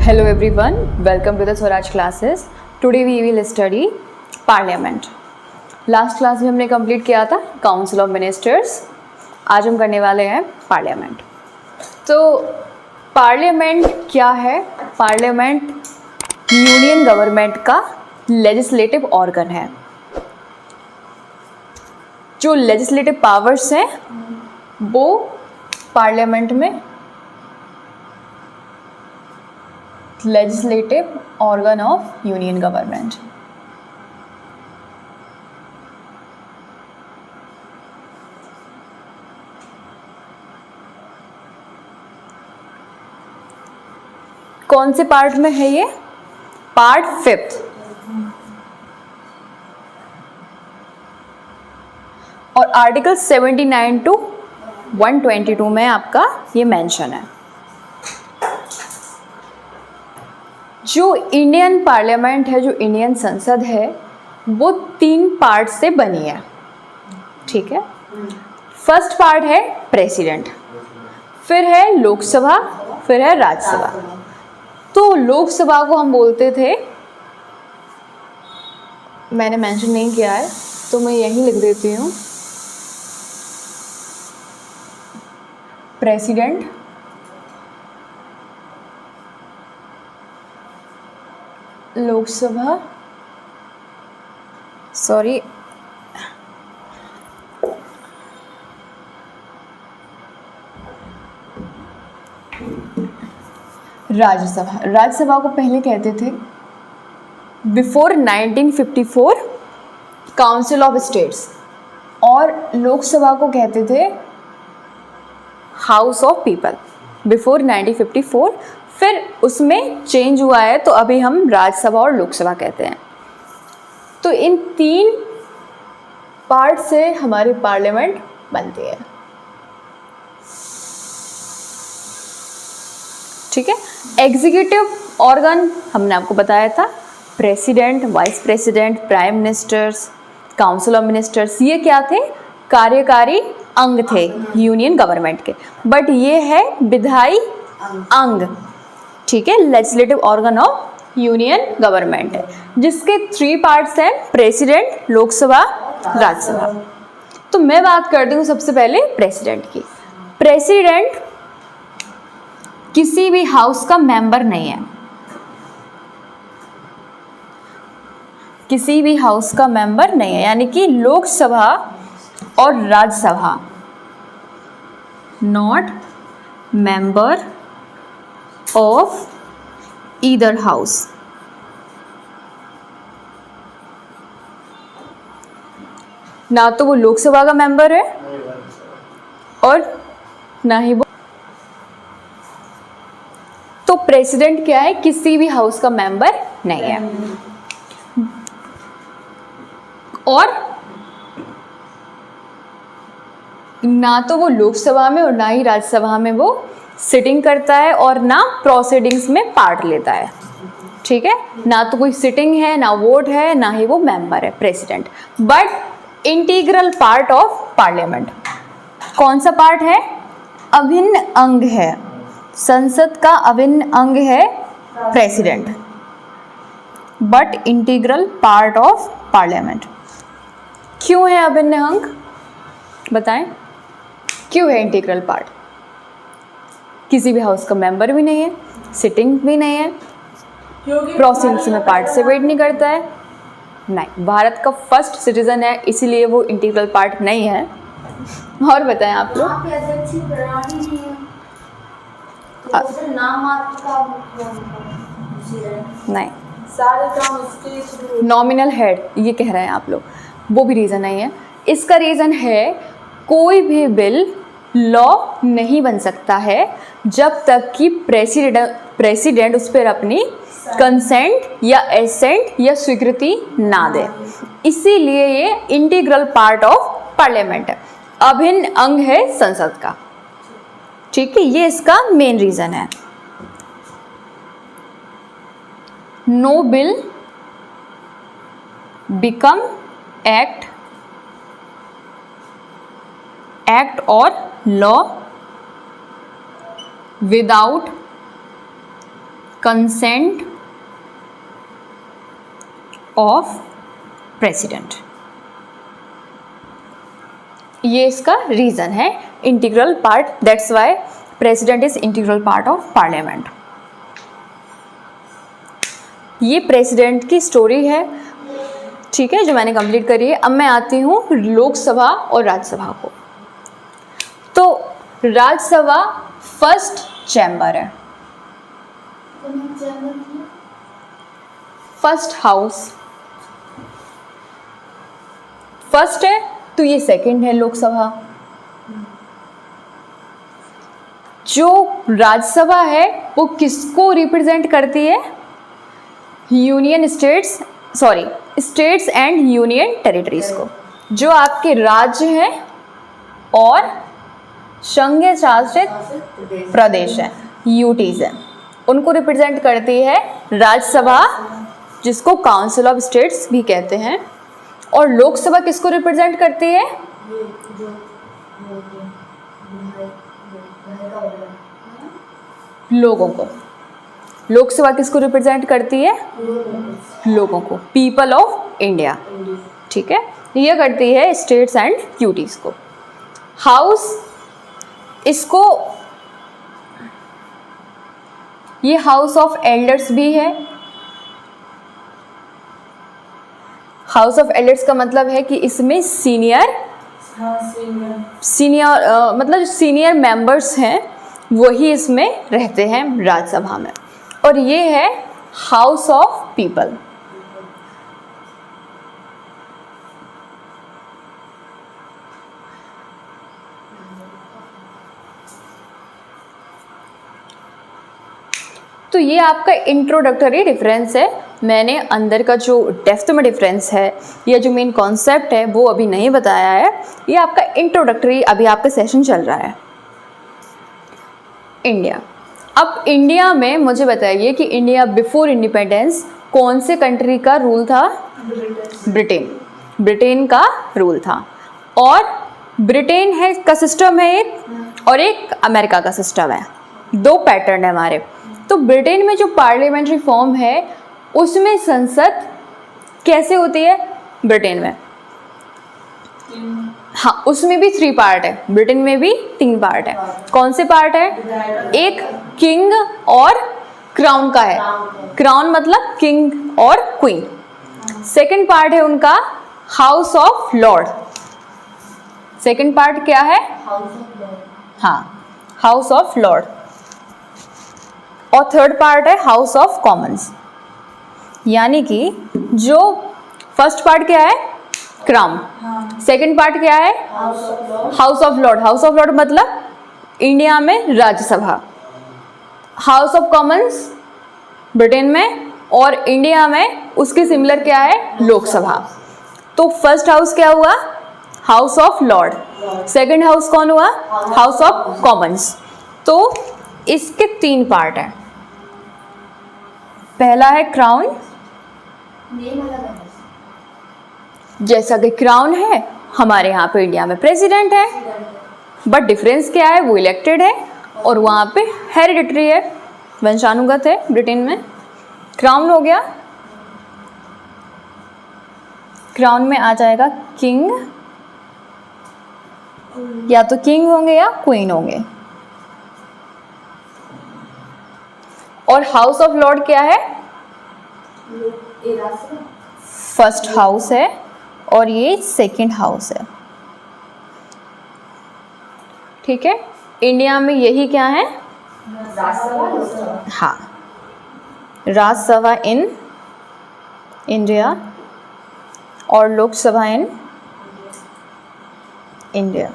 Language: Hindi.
Hello everyone, welcome to the Swaraj classes. Today we will study Parliament. Last class में हमने कंप्लीट किया था काउंसिल ऑफ मिनिस्टर्स. आज हम करने वाले हैं पार्लियामेंट. तो पार्लियामेंट क्या है? पार्लियामेंट यूनियन गवर्नमेंट का लेजिस्लेटिव ऑर्गन है. जो लेजिस्लेटिव पावर्स हैं वो पार्लियामेंट में legislative organ of union government. कौन से पार्ट में है ये? Part 5th. और आर्टिकल 79 to 122 में आपका ये मेंशन है. जो इंडियन पार्लियामेंट है, जो इंडियन संसद है, वो 3 पार्ट से बनी है. ठीक है. फर्स्ट पार्ट है प्रेसिडेंट, फिर है लोकसभा, फिर है राज्यसभा. तो लोकसभा को हम बोलते थे, मैंने मेंशन नहीं किया है तो मैं यहीं लिख देती हूँ, प्रेसिडेंट, लोकसभा, सॉरी राज्यसभा. राज्यसभा को पहले कहते थे बिफोर 1954 काउंसिल ऑफ स्टेट्स, और लोकसभा को कहते थे हाउस ऑफ पीपल बिफोर 1954. फिर उसमें चेंज हुआ है तो अभी हम राज्यसभा और लोकसभा कहते हैं. तो इन 3 पार्ट से हमारी पार्लियामेंट बनती है. ठीक है. एग्जीक्यूटिव ऑर्गन हमने आपको बताया था, president, vice president, prime ministers, council of ministers. ये क्या थे? कार्यकारी अंग थे यूनियन गवर्नमेंट के. बट ये है विधायी अंग. ठीक है. Legislative organ of union government है, जिसके 3 पार्ट्स हैं, प्रेसिडेंट, लोकसभा, राज्यसभा. तो मैं बात करती हूँ सबसे पहले प्रेसिडेंट की. प्रेसिडेंट किसी भी हाउस का मेंबर नहीं है. किसी भी हाउस का मेंबर नहीं है, यानी कि लोकसभा और Rajya Sabha not member of either house. ना तो वो लोकसभा का मेंबर है और ना ही वो. तो प्रेसिडेंट क्या है? किसी भी हाउस का मेंबर नहीं है. और ना तो वो लोकसभा में और ना ही राज्यसभा में वो सिटिंग करता है, और ना प्रोसीडिंग्स में पार्ट लेता है. ठीक है. ना तो कोई सिटिंग है, ना वोट है, ना ही वो मेंबर है president. But integral part of parliament. कौन सा पार्ट है? अभिन्न अंग है. संसद का अभिन्न अंग है president, but integral part of parliament. क्यों है अभिन्न अंग? बताएं क्यों है इंटीग्रल पार्ट? किसी भी हाउस का मेंबर भी नहीं है, सिटिंग भी नहीं है, प्रोसीडिंग्स में पार्टिसिपेट नहीं करता है. नहीं, भारत का फर्स्ट सिटीजन है, इसीलिए वो इंटीग्रल पार्ट नहीं है. और बताएं आप लोग. नहीं, सारे काम नॉमिनल हेड ये कह रहे हैं आप लोग, वो भी रीज़न नहीं है. इसका रीज़न है कोई भी बिल लॉ नहीं बन सकता है जब तक कि प्रेसिडेंट उस पर अपनी कंसेंट या एसेंट या स्वीकृति ना दे. इसीलिए ये इंटीग्रल पार्ट ऑफ पार्लियामेंट है, अभिन्न अंग है संसद का. ठीक है. ये इसका मेन रीजन है. नो बिल बिकम एक्ट और law without consent of president. ये इसका रीज़न है, integral part, that's why president is integral part of parliament. ये प्रेसिडेंट की स्टोरी है, ठीक है, जो मैंने कंप्लीट करी है। अब मैं आती हूँ लोकसभा और राज्यसभा को। तो राज्यसभा फर्स्ट चैम्बर है, फर्स्ट हाउस, फर्स्ट है तो ये सेकंड है लोकसभा। जो राज्यसभा है वो किसको रिप्रेजेंट करती है? Union states, sorry, states and union territories को, जो आपके राज्य हैं और संघीय शासित प्रदेश हैं, यूटीज हैं, उनको रिप्रेजेंट करती है राज्यसभा, जिसको काउंसिल ऑफ स्टेट्स भी कहते हैं। और लोकसभा किसको रिप्रेजेंट करती है? लोगों को। लोकसभा किसको रिप्रेजेंट करती है? लोगों को, पीपल ऑफ इंडिया, ठीक है। ये करती है स्टेट्स एंड यूटीज को। हाउस, इसको ये हाउस ऑफ एल्डर्स भी है। हाउस ऑफ एल्डर्स का मतलब है कि इसमें सीनियर मतलब जो सीनियर मेंबर्स हैं वही इसमें रहते हैं राज्यसभा में। और ये है हाउस ऑफ पीपल। तो ये आपका इंट्रोडक्टरी डिफरेंस है। मैंने अंदर का जो डेप्थ में डिफरेंस है या जो मेन कॉन्सेप्ट है वो अभी नहीं बताया है। ये आपका इंट्रोडक्टरी, अभी आपका सेशन चल रहा है। इंडिया, अब इंडिया में मुझे बताइए कि इंडिया बिफोर इंडिपेंडेंस कौन से कंट्री का रूल था? ब्रिटेन। ब्रिटेन का रूल था। और ब्रिटेन है का सिस्टम है एक, और एक अमेरिका का सिस्टम है। दो पैटर्न है हमारे। तो ब्रिटेन में जो पार्लियामेंट्री फॉर्म है उसमें संसद कैसे होती है? ब्रिटेन में, हाँ, उसमें भी 3 पार्ट है। ब्रिटेन में भी 3 पार्ट है। कौन से पार्ट है? एक किंग और क्राउन का है। क्राउन मतलब किंग और क्वीन। सेकंड पार्ट है उनका house of Lord. Second part क्या है? हाँ, हाउस ऑफ लॉर्ड। और थर्ड पार्ट है हाउस ऑफ कॉमन्स। यानी कि जो फर्स्ट पार्ट क्या है? क्राउन। सेकंड पार्ट क्या है? House of Lord. House of Lord मतलब इंडिया में Rajya Sabha. House of Commons Britain में, और इंडिया में उसके सिमिलर क्या है? लोकसभा। तो फर्स्ट हाउस क्या हुआ? House of Lord. Second house कौन हुआ? House of Commons. तो इसके 3 पार्ट हैं। पहला है क्राउन, जैसा कि क्राउन है हमारे यहाँ पे इंडिया में प्रेसिडेंट है, बट डिफरेंस क्या है? वो इलेक्टेड है और वहाँ पे हेरिडिटरी है, वंशानुगत है। ब्रिटेन में क्राउन हो गया, क्राउन में आ जाएगा किंग, या तो किंग होंगे या क्वीन होंगे। और हाउस ऑफ लॉर्ड क्या है? फर्स्ट हाउस है और ये सेकंड हाउस है, ठीक है। इंडिया में यही क्या है? हाँ, राज्यसभा इन इंडिया और लोकसभा इन इंडिया।